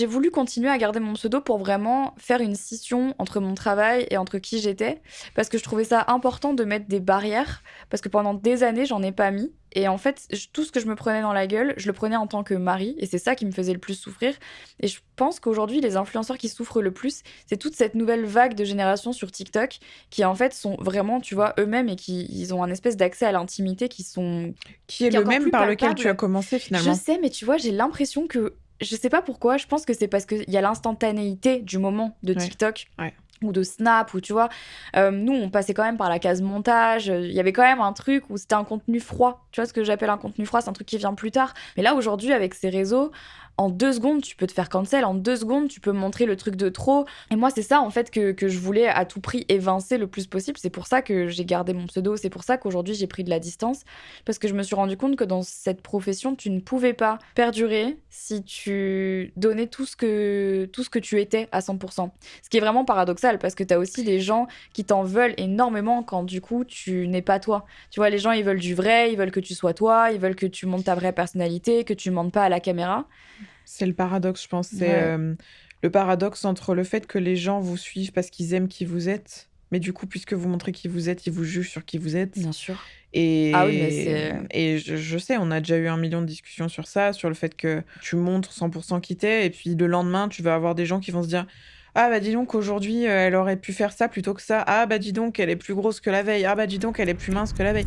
J'ai voulu continuer à garder mon pseudo pour vraiment faire une scission entre mon travail et entre qui j'étais, parce que je trouvais ça important de mettre des barrières, parce que pendant des années, j'en ai pas mis. Et en fait, tout ce que je me prenais dans la gueule, je le prenais en tant que mari, et c'est ça qui me faisait le plus souffrir. Et je pense qu'aujourd'hui, les influenceurs qui souffrent le plus, c'est toute cette nouvelle vague de génération sur TikTok, qui en fait sont vraiment, tu vois, eux-mêmes et qui ils ont un espèce d'accès à l'intimité Qui est qui est le encore même plus par lequel tu as palpable. commencé Je finalement. sais, mais tu vois, j'ai l'impression que je sais pas pourquoi, je pense que c'est parce qu'il y a l'instantanéité du moment de Ouais, TikTok ouais. ou de Snap, ou tu vois, nous, on passait quand même par la case montage, il y avait quand même un truc où c'était un contenu froid. Tu vois ce que j'appelle un contenu froid, c'est un truc qui vient plus tard. Mais là, aujourd'hui, avec ces réseaux, en 2 secondes, tu peux te faire cancel, en 2 secondes, tu peux montrer le truc de trop. Et moi, c'est ça, en fait, que je voulais à tout prix évincer le plus possible. C'est pour ça que j'ai gardé mon pseudo, c'est pour ça qu'aujourd'hui, j'ai pris de la distance, parce que je me suis rendu compte que dans cette profession, tu ne pouvais pas perdurer si tu donnais tout ce que tu étais à 100%. Ce qui est vraiment paradoxal, parce que tu as aussi des gens qui t'en veulent énormément quand du coup tu n'es pas toi. Tu vois, les gens ils veulent du vrai, ils veulent que tu sois toi, ils veulent que tu montes ta vraie personnalité, que tu mentes pas à la caméra. C'est le paradoxe, je pense. C'est Ouais, le paradoxe entre le fait que les gens vous suivent parce qu'ils aiment qui vous êtes, mais du coup, puisque vous montrez qui vous êtes, ils vous jugent sur qui vous êtes. bien sûr. Ah oui, mais Et, c'est... et je sais, on a déjà eu 1 million de discussions sur ça, sur le fait que tu montres 100% qui t'es, et puis le lendemain, tu vas avoir des gens qui vont se dire: ah bah dis donc, aujourd'hui, elle aurait pu faire ça plutôt que ça. Ah bah dis donc, elle est plus grosse que la veille. Ah bah dis donc, elle est plus mince que la veille.